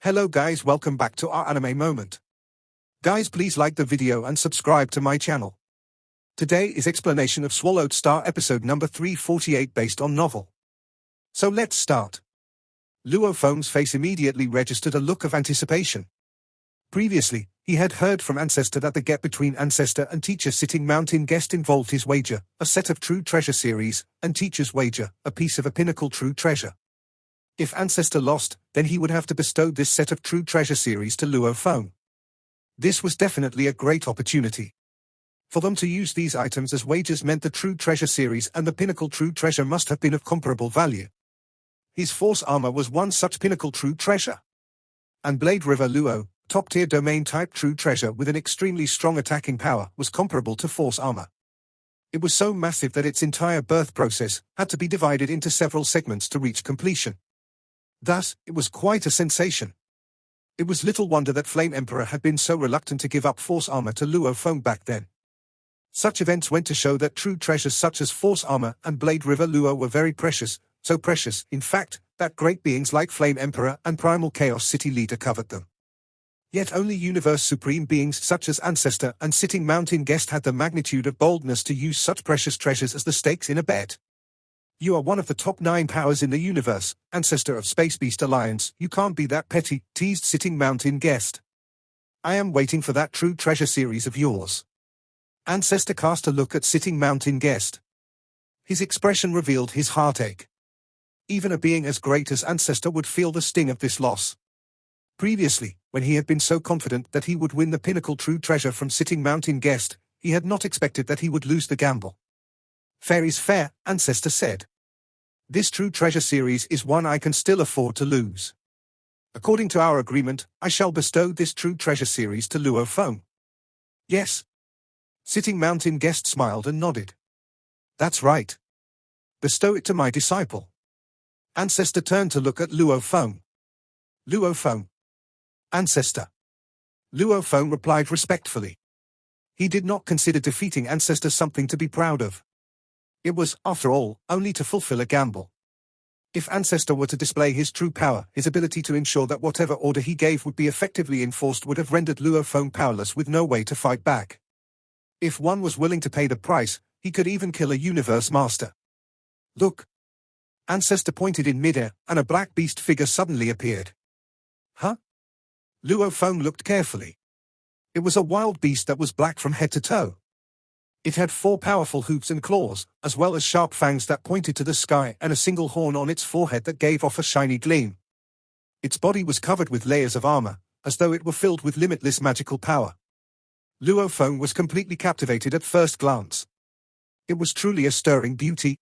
Hello guys, welcome back to our anime moment. Guys, please like the video and subscribe to my channel. Today is explanation of Swallowed Star episode number 348 based on novel. So let's start. Luo Feng's face immediately registered a look of anticipation. Previously, he had heard from Ancestor that the gap between Ancestor and Teacher Sitting Mountain Guest involved his wager, a set of True Treasure series, and Teacher's wager, a piece of a pinnacle True Treasure. If Ancestor lost, then he would have to bestow this set of True Treasure series to Luo Feng. This was definitely a great opportunity. For them to use these items as wagers meant the True Treasure series and the pinnacle True Treasure must have been of comparable value. His Force Armor was one such pinnacle True Treasure. And Blade River Luo, top-tier domain-type True Treasure with an extremely strong attacking power, was comparable to Force Armor. It was so massive that its entire birth process had to be divided into several segments to reach completion. Thus, it was quite a sensation. It was little wonder that Flame Emperor had been so reluctant to give up Force Armor to Luo Feng back then. Such events went to show that true treasures such as Force Armor and Blade River Luo were very precious, so precious, in fact, that great beings like Flame Emperor and Primal Chaos City Leader covered them. Yet only Universe Supreme beings such as Ancestor and Sitting Mountain Guest had the magnitude of boldness to use such precious treasures as the stakes in a bet. You are one of the top 9 powers in the universe, Ancestor of Space Beast Alliance, you can't be that petty, teased Sitting Mountain Guest. I am waiting for that True Treasure series of yours. Ancestor cast a look at Sitting Mountain Guest. His expression revealed his heartache. Even a being as great as Ancestor would feel the sting of this loss. Previously, when he had been so confident that he would win the pinnacle True Treasure from Sitting Mountain Guest, he had not expected that he would lose the gamble. Fair is fair, Ancestor said. This True Treasure series is one I can still afford to lose. According to our agreement, I shall bestow this True Treasure series to Luo Feng. Yes. Sitting Mountain Guest smiled and nodded. That's right. Bestow it to my disciple. Ancestor turned to look at Luo Feng. Luo Feng. Ancestor. Luo Feng replied respectfully. He did not consider defeating Ancestor something to be proud of. It was, after all, only to fulfill a gamble. If Ancestor were to display his true power, his ability to ensure that whatever order he gave would be effectively enforced would have rendered Luo Feng powerless with no way to fight back. If one was willing to pay the price, he could even kill a universe master. Look. Ancestor pointed in midair, and a black beast figure suddenly appeared. Huh? Luo Feng looked carefully. It was a wild beast that was black from head to toe. It had 4 powerful hooves and claws, as well as sharp fangs that pointed to the sky and a single horn on its forehead that gave off a shiny gleam. Its body was covered with layers of armor, as though it were filled with limitless magical power. Luo Feng was completely captivated at first glance. It was truly a stirring beauty.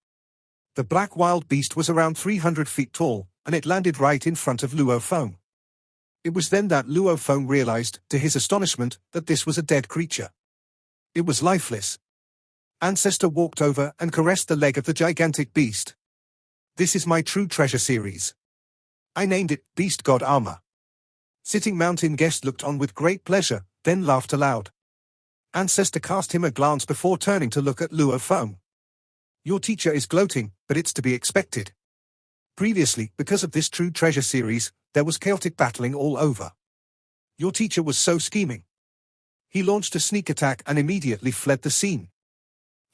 The black wild beast was around 300 feet tall, and it landed right in front of Luo Feng. It was then that Luo Feng realized, to his astonishment, that this was a dead creature. It was lifeless. Ancestor walked over and caressed the leg of the gigantic beast. This is my True Treasure series. I named it Beast God Armor. Sitting Mountain Guest looked on with great pleasure, then laughed aloud. Ancestor cast him a glance before turning to look at Luo Feng. Your teacher is gloating, but it's to be expected. Previously, because of this True Treasure series, there was chaotic battling all over. Your teacher was so scheming. He launched a sneak attack and immediately fled the scene.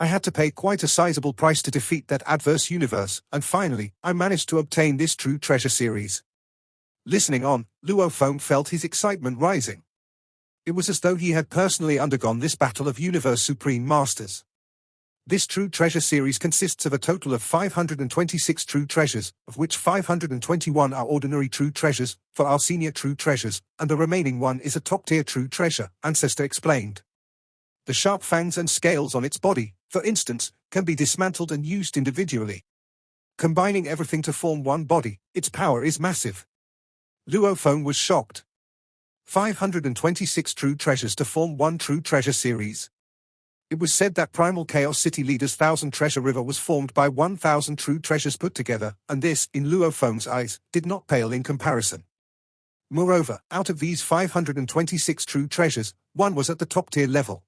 I had to pay quite a sizable price to defeat that adverse universe, and finally, I managed to obtain this True Treasure series. Listening on, Luo Feng felt his excitement rising. It was as though he had personally undergone this battle of Universe Supreme Masters. This True Treasure series consists of a total of 526 True Treasures, of which 521 are ordinary True Treasures, for our senior True Treasures, and the remaining one is a top-tier True Treasure, Ancestor explained. The sharp fangs and scales on its body, for instance, can be dismantled and used individually. Combining everything to form one body, its power is massive. Luo Feng was shocked. 526 True Treasures to form one True Treasure series. It was said that Primal Chaos City Leader's 1,000 Treasure River was formed by 1,000 True Treasures put together, and this, in Luo Feng's eyes, did not pale in comparison. Moreover, out of these 526 True Treasures, one was at the top-tier level.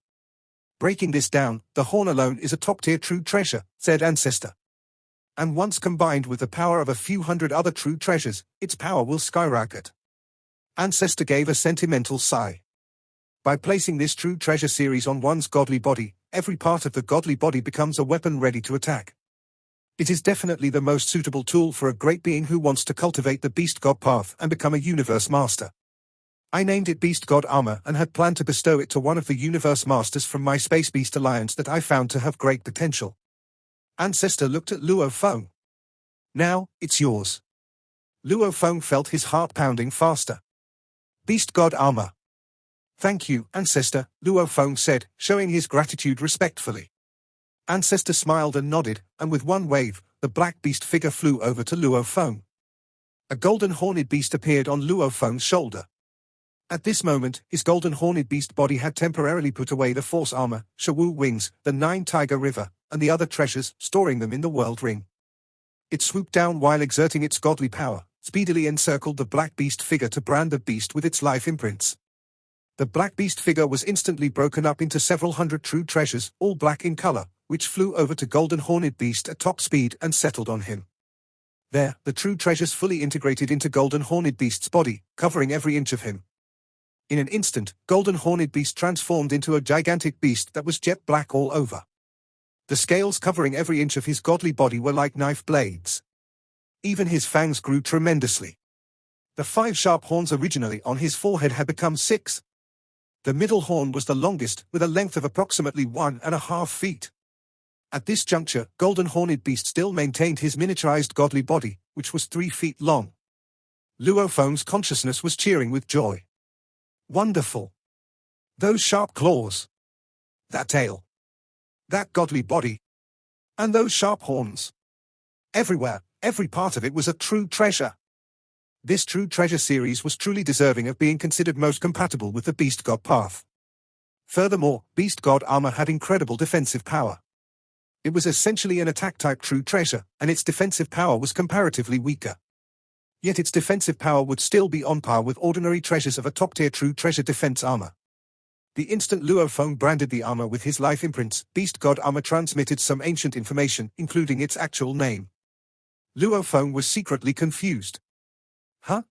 Breaking this down, the horn alone is a top-tier True Treasure, said Ancestor. And once combined with the power of a few hundred other True Treasures, its power will skyrocket. Ancestor gave a sentimental sigh. By placing this true treasure series on one's godly body, every part of the godly body becomes a weapon ready to attack. It is definitely the most suitable tool for a great being who wants to cultivate the Beast God path and become a universe master. I named it Beast God Armor and had planned to bestow it to one of the universe masters from my Space Beast Alliance that I found to have great potential. Ancestor looked at Luo Feng. Now, it's yours. Luo Feng felt his heart pounding faster. Beast God Armor. Thank you, Ancestor, Luo Feng said, showing his gratitude respectfully. Ancestor smiled and nodded, and with one wave, the black beast figure flew over to Luo Feng. A golden horned beast appeared on Luo Feng's shoulder. At this moment, his golden horned beast body had temporarily put away the force armor, Shawu wings, the 9 Tiger River, and the other treasures, storing them in the world ring. It swooped down while exerting its godly power, speedily encircled the black beast figure to brand the beast with its life imprints. The black beast figure was instantly broken up into several hundred true treasures, all black in color, which flew over to golden horned beast at top speed and settled on him. There, the true treasures fully integrated into golden horned beast's body, covering every inch of him. In an instant, golden horned beast transformed into a gigantic beast that was jet black all over. The scales covering every inch of his godly body were like knife blades. Even his fangs grew tremendously. The 5 sharp horns originally on his forehead had become 6. The middle horn was the longest, with a length of approximately 1.5 feet. At this juncture, golden horned beast still maintained his miniaturized godly body, which was 3 feet long. Luo Feng's consciousness was cheering with joy. Wonderful! Those sharp claws! That tail! That godly body! And those sharp horns! Everywhere, every part of it was a true treasure. This true treasure series was truly deserving of being considered most compatible with the Beast God path. Furthermore, Beast God Armor had incredible defensive power. It was essentially an attack-type true treasure, and its defensive power was comparatively weaker. Yet its defensive power would still be on par with ordinary treasures of a top-tier true treasure defense armor. The instant Luo Feng branded the armor with his life imprints, Beast God Armor transmitted some ancient information, including its actual name. Luo Feng was secretly confused. Huh?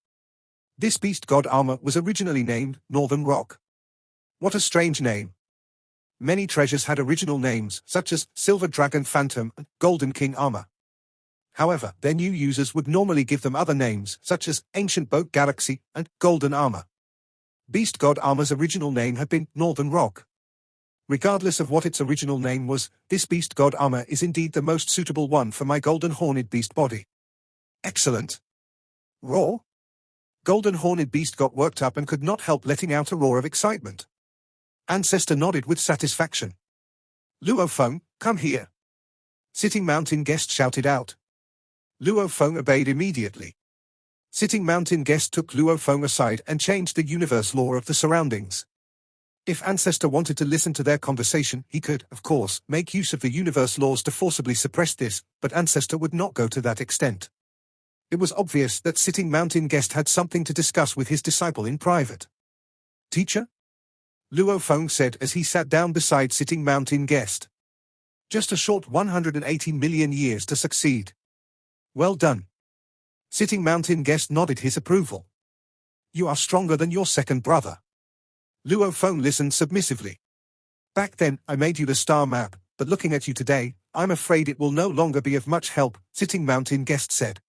This Beast God Armor was originally named Northern Rock. What a strange name. Many treasures had original names, such as Silver Dragon Phantom and Golden King Armor. However, their new users would normally give them other names, such as Ancient Boat Galaxy and Golden Armor. Beast God Armor's original name had been Northern Rock. Regardless of what its original name was, this Beast God Armor is indeed the most suitable one for my golden horned beast body. Excellent. Roar? Golden horned beast got worked up and could not help letting out a roar of excitement. Ancestor nodded with satisfaction. Luo Feng, come here. Sitting Mountain Guest shouted out. Luo Feng obeyed immediately. Sitting Mountain Guest took Luo Feng aside and changed the universe law of the surroundings. If Ancestor wanted to listen to their conversation, he could, of course, make use of the universe laws to forcibly suppress this, but Ancestor would not go to that extent. It was obvious that Sitting Mountain Guest had something to discuss with his disciple in private. Teacher? Luo Feng said as he sat down beside Sitting Mountain Guest. Just a short 180 million years to succeed. Well done. Sitting Mountain Guest nodded his approval. You are stronger than your second brother. Luo Feng listened submissively. Back then, I made you the star map, but looking at you today, I'm afraid it will no longer be of much help, Sitting Mountain Guest said.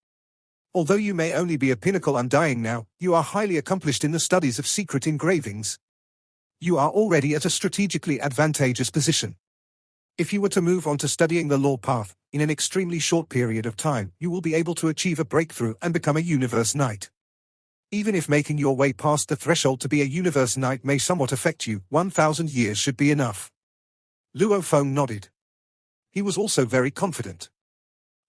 Although you may only be a pinnacle undying now, you are highly accomplished in the studies of secret engravings. You are already at a strategically advantageous position. If you were to move on to studying the law path, in an extremely short period of time, you will be able to achieve a breakthrough and become a universe knight. Even if making your way past the threshold to be a universe knight may somewhat affect you, 1,000 years should be enough. Luo Feng nodded. He was also very confident.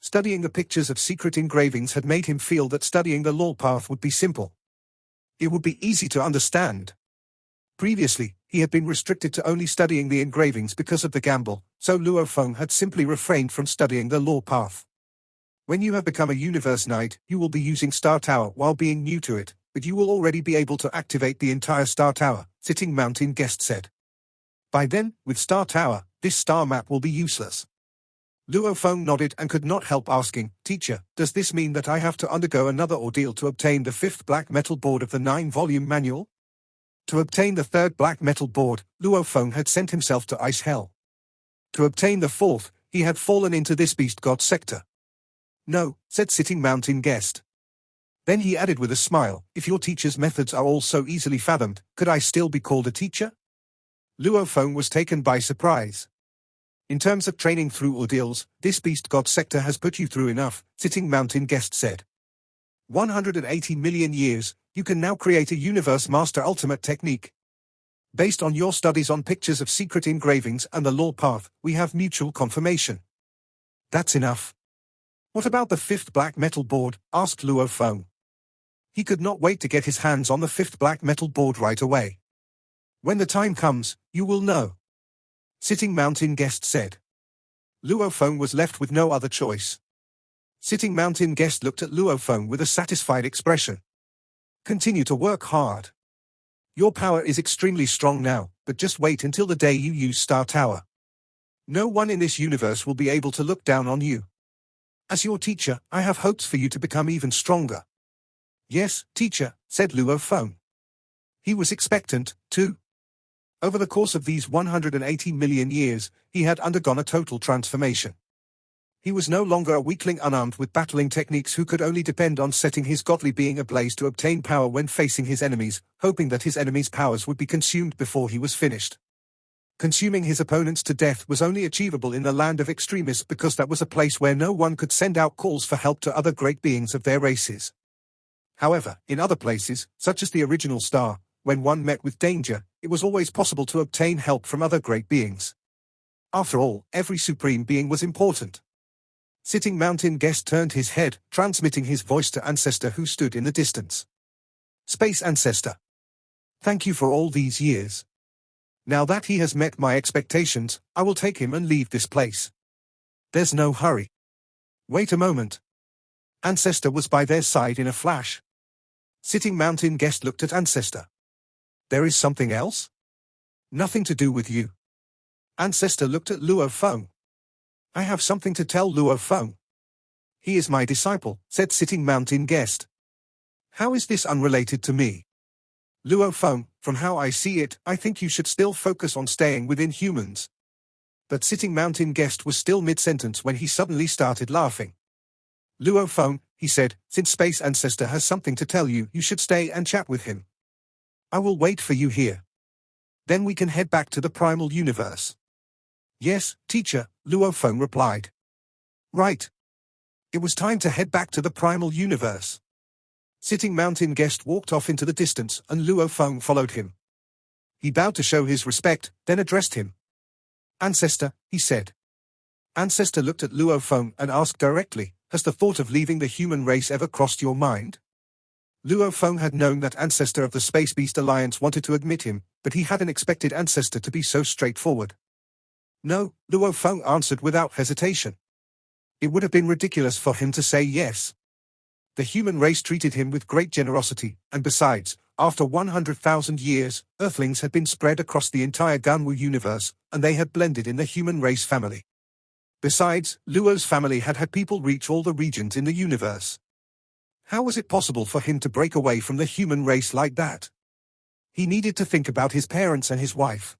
Studying the pictures of secret engravings had made him feel that studying the law path would be simple. It would be easy to understand. Previously, he had been restricted to only studying the engravings because of the gamble, so Luo Feng had simply refrained from studying the law path. When you have become a universe knight, you will be using Star Tower while being new to it, but you will already be able to activate the entire Star Tower, Sitting Mountain Guest said. By then, with Star Tower, this star map will be useless. Luo Feng nodded and could not help asking, "Teacher, does this mean that I have to undergo another ordeal to obtain the fifth black metal board of the 9-volume manual?" To obtain the third black metal board, Luo Feng had sent himself to Ice Hell. To obtain the fourth, he had fallen into this beast god sector. "No," said Sitting Mountain Guest. Then he added with a smile, "If your teacher's methods are all so easily fathomed, could I still be called a teacher?" Luo Feng was taken by surprise. "In terms of training through ordeals, this beast god sector has put you through enough," Sitting Mountain Guest said. 180 million years, you can now create a universe master ultimate technique. Based on your studies on pictures of secret engravings and the law path, we have mutual confirmation. That's enough. What about the fifth black metal board? Asked Luo Feng. He could not wait to get his hands on the fifth black metal board right away. When the time comes, you will know, Sitting Mountain Guest said. Luo Feng was left with no other choice. Sitting Mountain Guest looked at Luo Feng with a satisfied expression. Continue to work hard. Your power is extremely strong now, but just wait until the day you use Star Tower. No one in this universe will be able to look down on you. As your teacher, I have hopes for you to become even stronger. Yes, teacher, said Luo Feng. He was expectant, too. Over the course of these 180 million years, he had undergone a total transformation. He was no longer a weakling unarmed with battling techniques who could only depend on setting his godly being ablaze to obtain power when facing his enemies, hoping that his enemies' powers would be consumed before he was finished. Consuming his opponents to death was only achievable in the land of extremists because that was a place where no one could send out calls for help to other great beings of their races. However, in other places, such as the original star, when one met with danger, it was always possible to obtain help from other great beings. After all, every supreme being was important. Sitting Mountain Guest turned his head, transmitting his voice to Ancestor who stood in the distance. Space Ancestor. Thank you for all these years. Now that he has met my expectations, I will take him and leave this place. There's no hurry. Wait a moment. Ancestor was by their side in a flash. Sitting Mountain Guest looked at Ancestor. There is something else? Nothing to do with you. Ancestor looked at Luo Feng. I have something to tell Luo Feng. He is my disciple, said Sitting Mountain Guest. How is this unrelated to me? Luo Feng, from how I see it, I think you should still focus on staying within humans. But Sitting Mountain Guest was still mid-sentence when he suddenly started laughing. Luo Feng, he said, since Space Ancestor has something to tell you, you should stay and chat with him. I will wait for you here. Then we can head back to the primal universe. Yes, teacher, Luo Feng replied. Right. It was time to head back to the primal universe. Sitting Mountain Guest walked off into the distance and Luo Feng followed him. He bowed to show his respect, then addressed him. Ancestor, he said. Ancestor looked at Luo Feng and asked directly, has the thought of leaving the human race ever crossed your mind? Luo Feng had known that Ancestor of the Space Beast Alliance wanted to admit him, but he hadn't expected Ancestor to be so straightforward. No, Luo Feng answered without hesitation. It would have been ridiculous for him to say yes. The human race treated him with great generosity, and besides, after 100,000 years, Earthlings had been spread across the entire Ganwu universe, and they had blended in the human race family. Besides, Luo's family had had people reach all the regions in the universe. How was it possible for him to break away from the human race like that? He needed to think about his parents and his wife.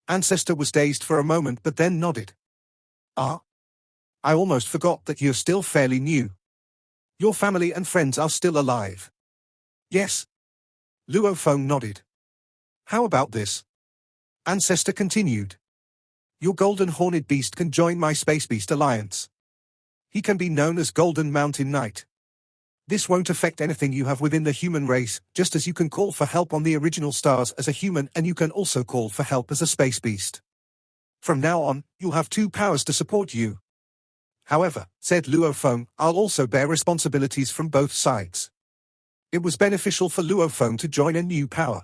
Ancestor was dazed for a moment but then nodded. Ah. I almost forgot that you're still fairly new. Your family and friends are still alive. Yes. Luo Feng nodded. How about this? Ancestor continued. Your Golden Horned Beast can join my Space Beast Alliance. He can be known as Golden Mountain Knight. This won't affect anything you have within the human race, just as you can call for help on the original stars as a human and you can also call for help as a space beast. From now on, you'll have two powers to support you. However, said Luo Feng, I'll also bear responsibilities from both sides. It was beneficial for Luo Feng to join a new power.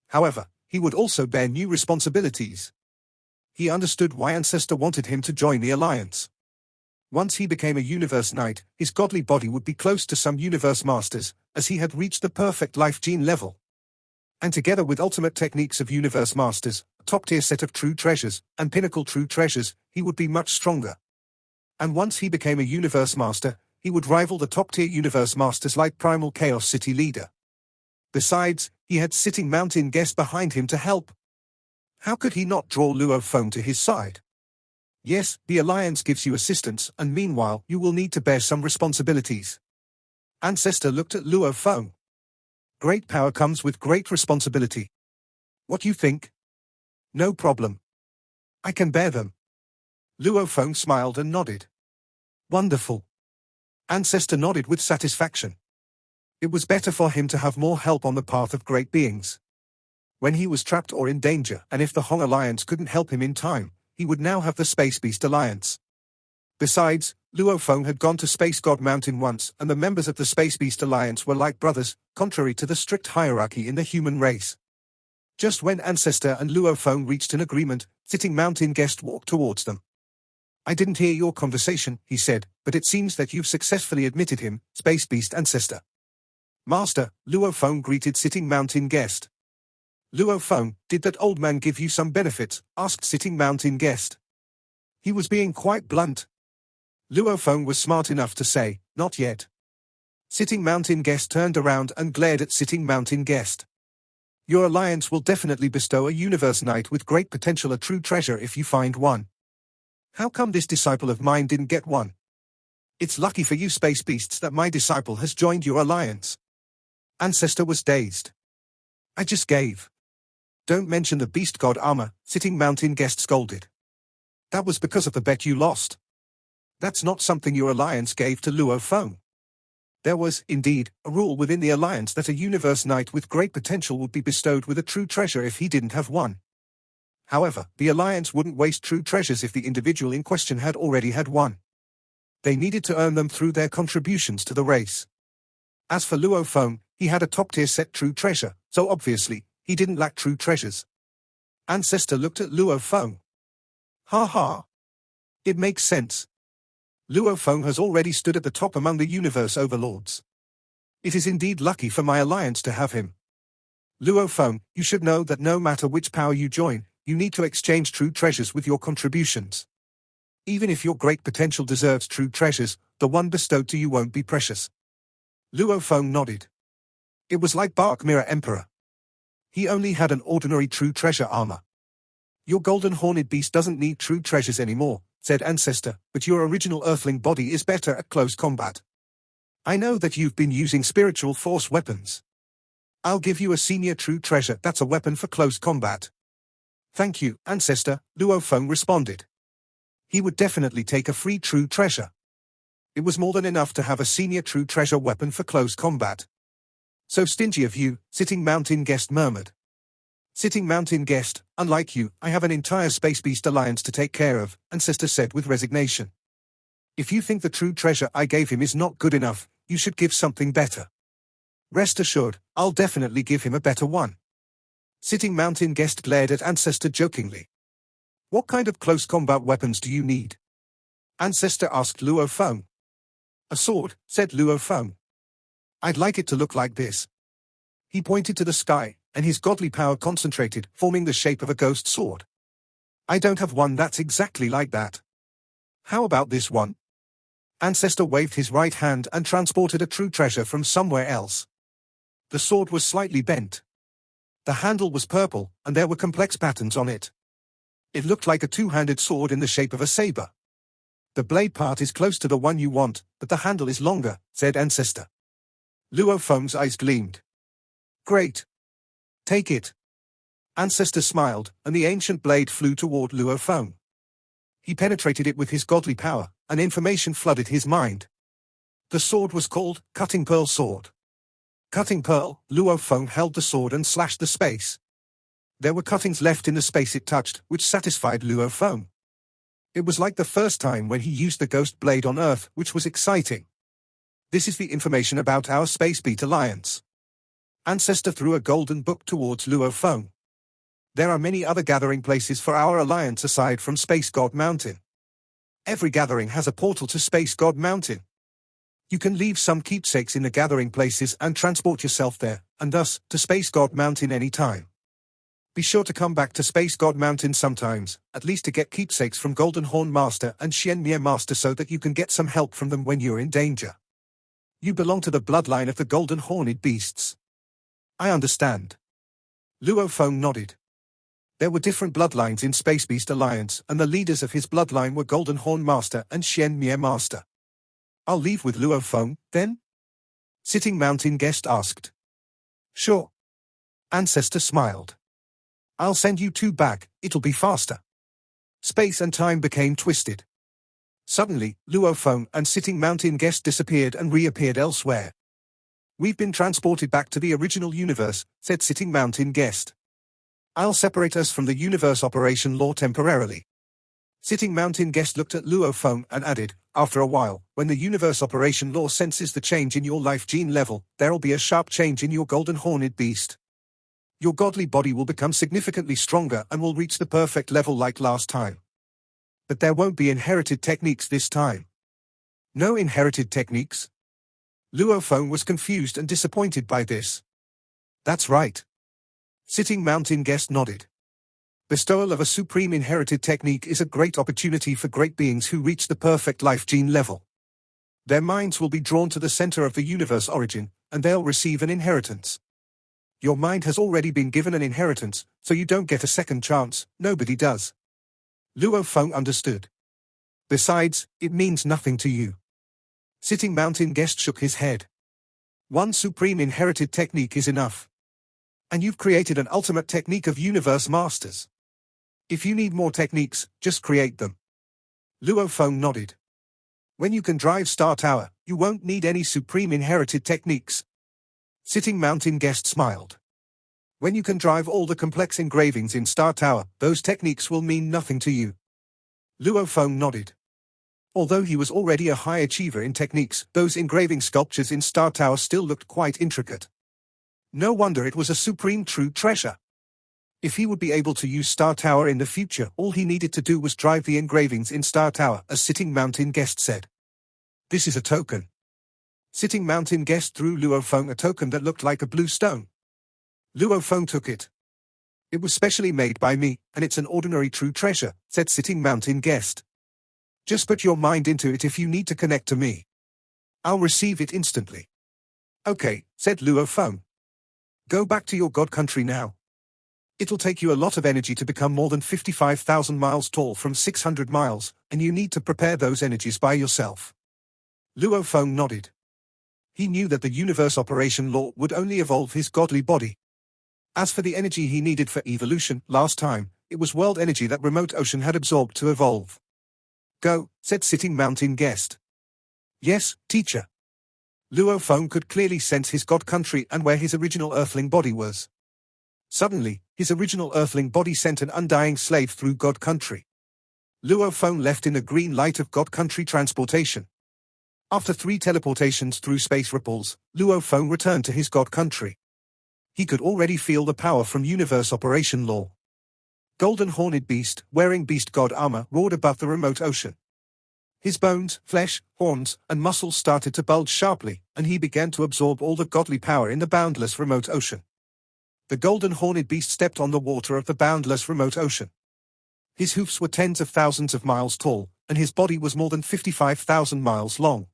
However, he would also bear new responsibilities. He understood why Ancestor wanted him to join the alliance. Once he became a Universe Knight, his godly body would be close to some Universe Masters, as he had reached the perfect life gene level. And together with ultimate techniques of Universe Masters, a top-tier set of true treasures, and pinnacle true treasures, he would be much stronger. And once he became a universe master, he would rival the top-tier universe masters like Primal Chaos City leader. Besides, he had Sitting Mountain Guest behind him to help. How could he not draw Luo Feng to his side? Yes, the alliance gives you assistance, and meanwhile, you will need to bear some responsibilities. Ancestor looked at Luo Feng. Great power comes with great responsibility. What you think? No problem. I can bear them. Luo Feng smiled and nodded. Wonderful. Ancestor nodded with satisfaction. It was better for him to have more help on the path of great beings. When he was trapped or in danger, and if the Hong Alliance couldn't help him in time, he would now have the Space Beast Alliance. Besides, Luo Feng had gone to Space God Mountain once, and the members of the Space Beast Alliance were like brothers, contrary to the strict hierarchy in the human race. Just when Ancestor and Luo Feng reached an agreement, Sitting Mountain Guest walked towards them. I didn't hear your conversation, he said, but it seems that you've successfully admitted him, Space Beast Ancestor. Master, Luo Feng greeted Sitting Mountain Guest. Luo Feng, did that old man give you some benefits? Asked Sitting Mountain Guest. He was being quite blunt. Luo Feng was smart enough to say, not yet. Sitting Mountain Guest turned around and glared at Sitting Mountain Guest. Your alliance will definitely bestow a universe knight with great potential a true treasure if you find one. How come this disciple of mine didn't get one? It's lucky for you space beasts that my disciple has joined your alliance. Ancestor was dazed. I just gave. Don't mention the beast god armor, Sitting Mountain Guest scolded. That was because of the bet you lost. That's not something your alliance gave to Luo Feng. There was, indeed, a rule within the alliance that a universe knight with great potential would be bestowed with a true treasure if he didn't have one. However, the alliance wouldn't waste true treasures if the individual in question had already had one. They needed to earn them through their contributions to the race. As for Luo Feng, he had a top-tier set true treasure, so obviously, he didn't lack true treasures. Ancestor looked at Luo Feng. Ha ha. It makes sense. Luo Feng has already stood at the top among the universe overlords. It is indeed lucky for my alliance to have him. Luo Feng, you should know that no matter which power you join, you need to exchange true treasures with your contributions. Even if your great potential deserves true treasures, the one bestowed to you won't be precious. Luo Feng nodded. It was like Bark Mirror Emperor. He only had an ordinary true treasure armor. Your golden horned beast doesn't need true treasures anymore, said Ancestor, but your original earthling body is better at close combat. I know that you've been using spiritual force weapons. I'll give you a senior true treasure that's a weapon for close combat. Thank you, Ancestor, Luo Feng responded. He would definitely take a free true treasure. It was more than enough to have a senior true treasure weapon for close combat. So stingy of you, Sitting Mountain Guest murmured. Sitting Mountain Guest, unlike you, I have an entire Space Beast Alliance to take care of, Ancestor said with resignation. If you think the true treasure I gave him is not good enough, you should give something better. Rest assured, I'll definitely give him a better one. Sitting Mountain Guest glared at Ancestor jokingly. What kind of close combat weapons do you need? Ancestor asked Luo Feng. A sword, said Luo Feng. I'd like it to look like this. He pointed to the sky, and his godly power concentrated, forming the shape of a ghost sword. I don't have one that's exactly like that. How about this one? Ancestor waved his right hand and transported a true treasure from somewhere else. The sword was slightly bent. The handle was purple, and there were complex patterns on it. It looked like a two-handed sword in the shape of a saber. The blade part is close to the one you want, but the handle is longer, said Ancestor. Luo Feng's eyes gleamed. Great. Take it. Ancestor smiled, and the ancient blade flew toward Luo Feng. He penetrated it with his godly power, and information flooded his mind. The sword was called Cutting Pearl Sword. Cutting Pearl, Luo Feng held the sword and slashed the space. There were cuttings left in the space it touched, which satisfied Luo Feng. It was like the first time when he used the ghost blade on Earth, which was exciting. This is the information about our Space Beat Alliance. Ancestor threw a golden book towards Luo Feng. There are many other gathering places for our alliance aside from Space God Mountain. Every gathering has a portal to Space God Mountain. You can leave some keepsakes in the gathering places and transport yourself there, and thus, to Space God Mountain anytime. Be sure to come back to Space God Mountain sometimes, at least to get keepsakes from Golden Horn Master and Xianmie Master so that you can get some help from them when you're in danger. You belong to the bloodline of the Golden Horned Beasts. I understand. Luo Feng nodded. There were different bloodlines in Space Beast Alliance, and the leaders of his bloodline were Golden Horn Master and Xianmie Master. I'll leave with Luo Feng, then? Sitting Mountain Guest asked. Sure. Ancestor smiled. I'll send you two back, it'll be faster. Space and time became twisted. Suddenly, Luo Feng and Sitting Mountain Guest disappeared and reappeared elsewhere. We've been transported back to the original universe, said Sitting Mountain Guest. I'll separate us from the universe operation law temporarily. Sitting Mountain Guest looked at Luo Feng and added, after a while, when the universe operation law senses the change in your life gene level, there'll be a sharp change in your Golden Horned Beast. Your godly body will become significantly stronger and will reach the perfect level like last time. But there won't be inherited techniques this time. No inherited techniques? Luo Feng was confused and disappointed by this. That's right. Sitting Mountain Guest nodded. Bestowal of a supreme inherited technique is a great opportunity for great beings who reach the perfect life gene level. Their minds will be drawn to the center of the universe origin, and they'll receive an inheritance. Your mind has already been given an inheritance, so you don't get a second chance, nobody does. Luo Feng understood. Besides, it means nothing to you. Sitting Mountain Guest shook his head. One supreme inherited technique is enough. And you've created an ultimate technique of universe masters. If you need more techniques, just create them. Luo Feng nodded. When you can drive Star Tower, you won't need any supreme inherited techniques. Sitting Mountain Guest smiled. When you can drive all the complex engravings in Star Tower, those techniques will mean nothing to you. Luo Feng nodded. Although he was already a high achiever in techniques, those engraving sculptures in Star Tower still looked quite intricate. No wonder it was a supreme true treasure. If he would be able to use Star Tower in the future, all he needed to do was drive the engravings in Star Tower, as Sitting Mountain Guest said. This is a token. Sitting Mountain Guest threw Luo Feng a token that looked like a blue stone. Luo Feng took it. It was specially made by me, and it's an ordinary true treasure, said Sitting Mountain Guest. Just put your mind into it if you need to connect to me. I'll receive it instantly. Okay, said Luo Feng. Go back to your god country now. It'll take you a lot of energy to become more than 55,000 miles tall from 600 miles, and you need to prepare those energies by yourself. Luo Feng nodded. He knew that the universe operation law would only evolve his godly body. As for the energy he needed for evolution, last time, it was world energy that Remote Ocean had absorbed to evolve. Go, said Sitting Mountain Guest. Yes, teacher. Luo Feng could clearly sense his god country and where his original earthling body was. Suddenly, his original earthling body sent an undying slave through god country. Luo Feng left in the green light of god country transportation. After 3 teleportations through space ripples, Luo Feng returned to his god country. He could already feel the power from universe operation law. Golden Horned Beast, wearing beast god armor, roared above the remote ocean. His bones, flesh, horns, and muscles started to bulge sharply, and he began to absorb all the godly power in the boundless remote ocean. The Golden Horned Beast stepped on the water of the boundless remote ocean. His hoofs were tens of thousands of miles tall, and his body was more than 55,000 miles long.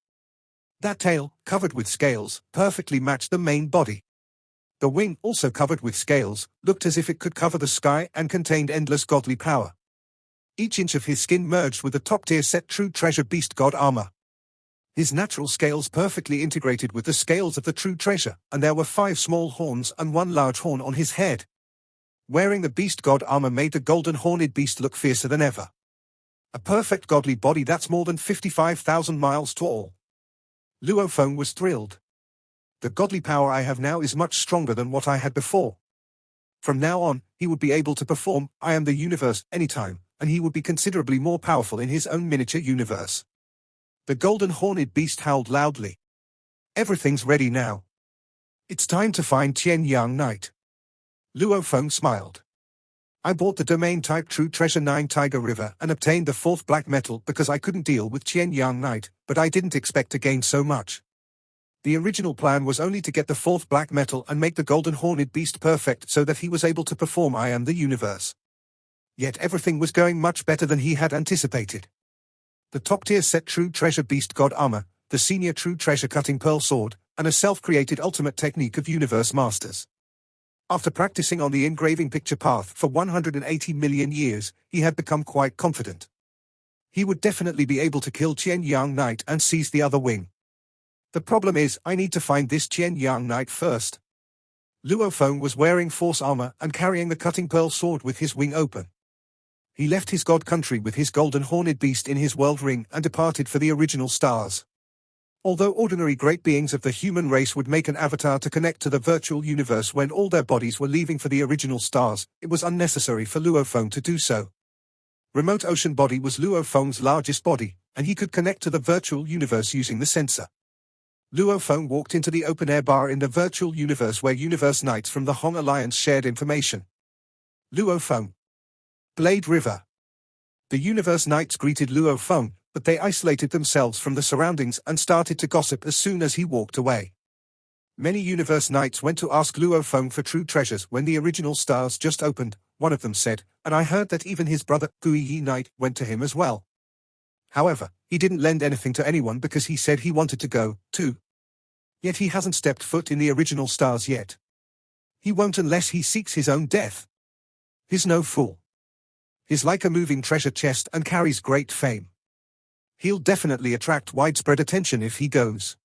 That tail, covered with scales, perfectly matched the main body. The wing, also covered with scales, looked as if it could cover the sky and contained endless godly power. Each inch of his skin merged with the top-tier set true treasure beast god armor. His natural scales perfectly integrated with the scales of the true treasure, and there were 5 small horns and 1 large horn on his head. Wearing the beast god armor made the Golden Horned Beast look fiercer than ever. A perfect godly body that's more than 55,000 miles tall. Luo Feng was thrilled. The godly power I have now is much stronger than what I had before. From now on, he would be able to perform I Am the Universe anytime, and he would be considerably more powerful in his own miniature universe. The Golden Horned Beast howled loudly. Everything's ready now. It's time to find Tian Yang Knight. Luo Feng smiled. I bought the domain-type True Treasure 9 Tiger River and obtained the 4th black metal because I couldn't deal with Tian Yang Knight, but I didn't expect to gain so much. The original plan was only to get the fourth black metal and make the golden horned beast perfect so that he was able to perform I Am the Universe. Yet everything was going much better than he had anticipated. The top-tier set True Treasure Beast God Armor, the senior True Treasure Cutting Pearl Sword, and a self-created ultimate technique of Universe Masters. After practicing on the engraving picture path for 180 million years, he had become quite confident. He would definitely be able to kill Qian Yang Knight and seize the other wing. The problem is, I need to find this Qian Yang Knight first. Luo Feng was wearing force armor and carrying the cutting pearl sword with his wing open. He left his god country with his golden horned beast in his world ring and departed for the original stars. Although ordinary great beings of the human race would make an avatar to connect to the virtual universe when all their bodies were leaving for the original stars, it was unnecessary for Luo Feng to do so. Remote Ocean Body was Luo Feng's largest body, and he could connect to the virtual universe using the sensor. Luo Feng walked into the open-air bar in the virtual universe where Universe Knights from the Hong Alliance shared information. Luo Feng. Blade River. The Universe Knights greeted Luo Feng, but they isolated themselves from the surroundings and started to gossip as soon as he walked away. Many Universe Knights went to ask Luo Feng for true treasures when the original stars just opened, one of them said, and I heard that even his brother, Gui Yi Knight, went to him as well. However, he didn't lend anything to anyone because he said he wanted to go, too. Yet he hasn't stepped foot in the original stars yet. He won't unless he seeks his own death. He's no fool. He's like a moving treasure chest and carries great fame. He'll definitely attract widespread attention if he goes.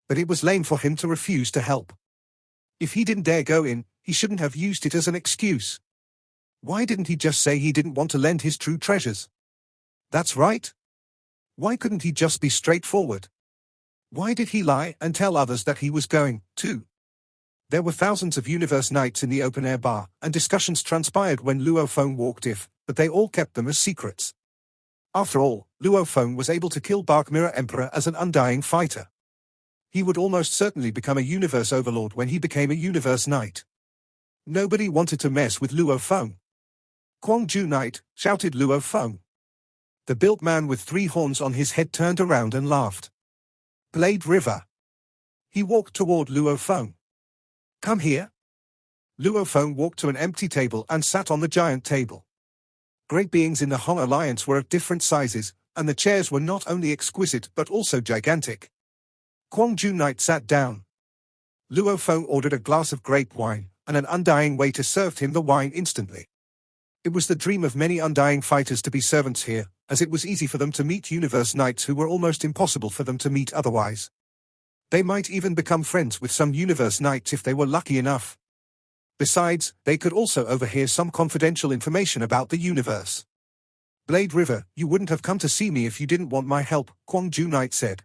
But it was lame for him to refuse to help. If he didn't dare go in, he shouldn't have used it as an excuse. Why didn't he just say he didn't want to lend his true treasures? That's right. Why couldn't he just be straightforward? Why did he lie and tell others that he was going, too? There were thousands of Universe Knights in the open-air bar, and discussions transpired when Luo Feng walked in, but they all kept them as secrets. After all, Luo Feng was able to kill Bark Mirror Emperor as an undying fighter. He would almost certainly become a Universe Overlord when he became a Universe Knight. Nobody wanted to mess with Luo Feng. Guangzhou Knight, shouted Luo Feng. The built man with 3 horns on his head turned around and laughed. Blade River. He walked toward Luo Feng. Come here. Luo Feng walked to an empty table and sat on the giant table. Great beings in the Hong Alliance were of different sizes, and the chairs were not only exquisite but also gigantic. Guangzhou Knight sat down. Luo Feng ordered a glass of grape wine, and an undying waiter served him the wine instantly. It was the dream of many undying fighters to be servants here, as it was easy for them to meet Universe Knights who were almost impossible for them to meet otherwise. They might even become friends with some Universe Knights if they were lucky enough. Besides, they could also overhear some confidential information about the universe. Blade River, you wouldn't have come to see me if you didn't want my help, Guangzhou Knight said.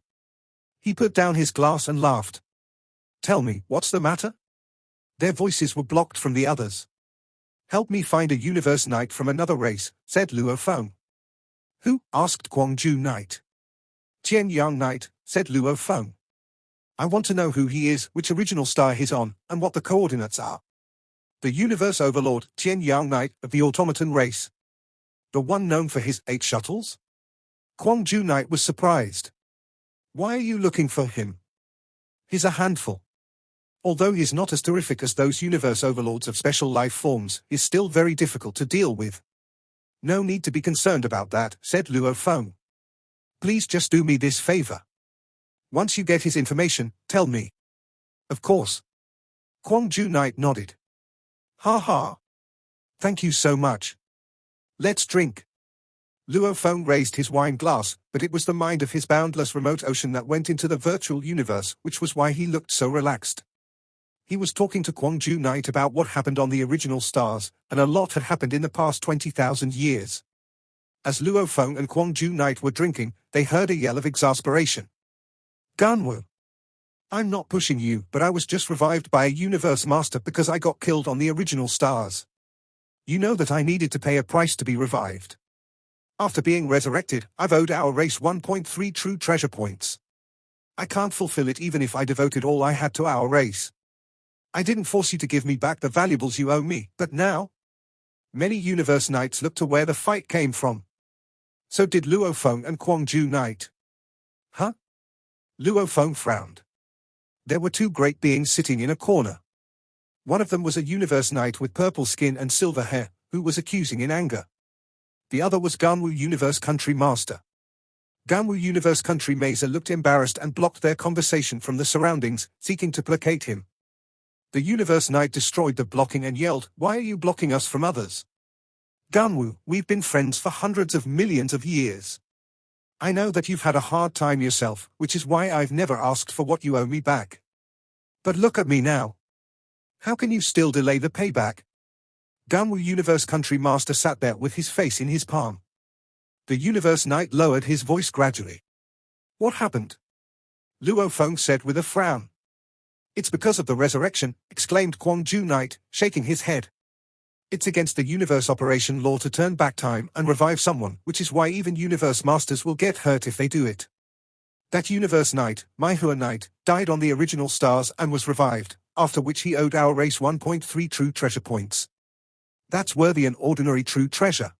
He put down his glass and laughed. Tell me, what's the matter? Their voices were blocked from the others. Help me find a Universe Knight from another race, said Luo Feng. Who? Asked Guangzhou Knight. Qian Yang Knight, said Luo Feng. I want to know who he is, which original star he's on, and what the coordinates are. The Universe Overlord, Qian Yang Knight, of the automaton race. The one known for his 8 shuttles? Guangzhou Knight was surprised. Why are you looking for him? He's a handful. Although he's not as terrific as those Universe Overlords of special life forms, he's still very difficult to deal with. No need to be concerned about that, said Luo Feng. Please just do me this favor. Once you get his information, tell me. Of course. Guangzhou Knight nodded. Ha ha. Thank you so much. Let's drink. Luo Feng raised his wine glass, but it was the mind of his boundless remote ocean that went into the virtual universe, which was why he looked so relaxed. He was talking to Guangzhou Knight about what happened on the original stars, and a lot had happened in the past 20,000 years. As Luo Feng and Guangzhou Knight were drinking, they heard a yell of exasperation. Ganwu. I'm not pushing you, but I was just revived by a Universe Master because I got killed on the original stars. You know that I needed to pay a price to be revived. After being resurrected, I've owed our race 1.3 true treasure points. I can't fulfill it even if I devoted all I had to our race. I didn't force you to give me back the valuables you owe me, but now? Many Universe Knights looked to where the fight came from. So did Luo Feng and Guangzhou Knight. Huh? Luo Feng frowned. There were two great beings sitting in a corner. One of them was a universe knight with purple skin and silver hair, who was accusing in anger. The other was Ganwu Universe Country Master. Ganwu Universe Country Master looked embarrassed and blocked their conversation from the surroundings, seeking to placate him. The Universe Knight destroyed the blocking and yelled, "Why are you blocking us from others? Ganwu, we've been friends for hundreds of millions of years. I know that you've had a hard time yourself, which is why I've never asked for what you owe me back. But look at me now. How can you still delay the payback?" Ganwu Universe Country Master sat there with his face in his palm. The Universe Knight lowered his voice gradually. "What happened?" Luo Feng said with a frown. "It's because of the resurrection," exclaimed Guangzhou Knight, shaking his head. "It's against the universe operation law to turn back time and revive someone, which is why even universe masters will get hurt if they do it. That universe knight, Maihua Knight, died on the original stars and was revived, after which he owed our race 1.3 true treasure points. That's worthy an ordinary true treasure.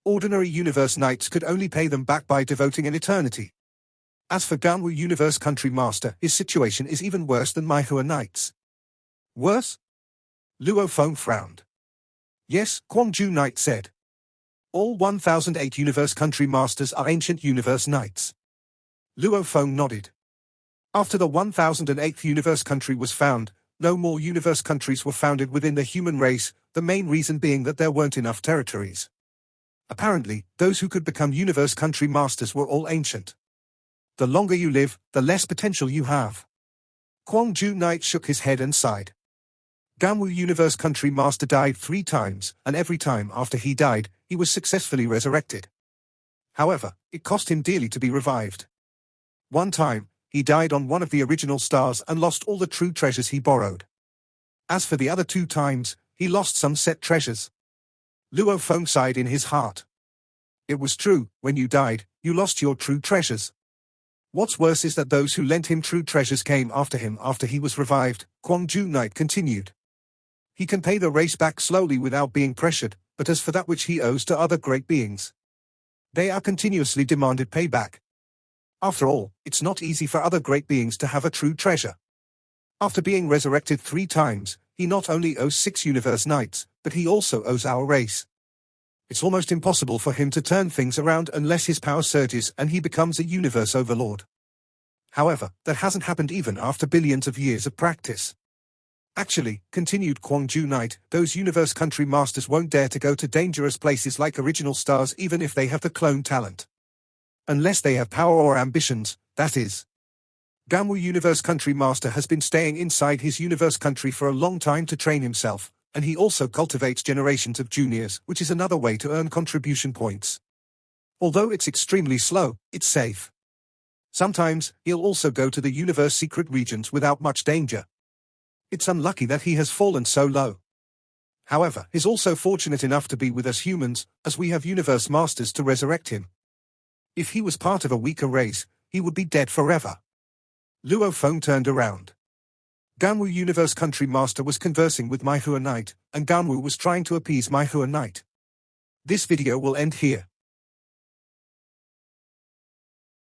Ordinary universe knights could only pay them back by devoting an eternity. As for Ganwu Universe Country Master, his situation is even worse than Maihua Knight's." "Worse?" Luo Feng frowned. "Yes," Guangzhou Knight said. "All 1008 Universe Country Masters are ancient Universe Knights." Luo Feng nodded. "After the 1008th Universe Country was found, no more Universe Countries were founded within the human race, the main reason being that there weren't enough territories. Apparently, those who could become Universe Country Masters were all ancient. The longer you live, the less potential you have." Guangzhou Knight shook his head and sighed. Ganwu Universe Country Master died 3 times, and every time after he died, he was successfully resurrected. However, it cost him dearly to be revived. One time, he died on one of the original stars and lost all the true treasures he borrowed. As for the other 2 times, he lost some set treasures. Luo Feng sighed in his heart. "It was true, when you died, you lost your true treasures. What's worse is that those who lent him true treasures came after him after he was revived," Guangzhou Knight continued. "He can pay the race back slowly without being pressured, but as for that which he owes to other great beings, they are continuously demanded payback. After all, it's not easy for other great beings to have a true treasure. After being resurrected 3 times, he not only owes 6 Universe Knights, but he also owes our race. It's almost impossible for him to turn things around unless his power surges and he becomes a universe overlord. However, that hasn't happened even after billions of years of practice. Actually," continued Guangzhou Knight, "those Universe Country Masters won't dare to go to dangerous places like original stars even if they have the clone talent. Unless they have power or ambitions, that is. Ganwu Universe Country Master has been staying inside his universe country for a long time to train himself, and he also cultivates generations of juniors, which is another way to earn contribution points. Although it's extremely slow, it's safe. Sometimes, he'll also go to the universe secret regions without much danger. It's unlucky that he has fallen so low. However, he's also fortunate enough to be with us humans, as we have universe masters to resurrect him. If he was part of a weaker race, he would be dead forever." Luo Feng turned around. Ganwu Universe Country Master was conversing with Maihua Knight, and Ganwu was trying to appease Maihua Knight. This video will end here.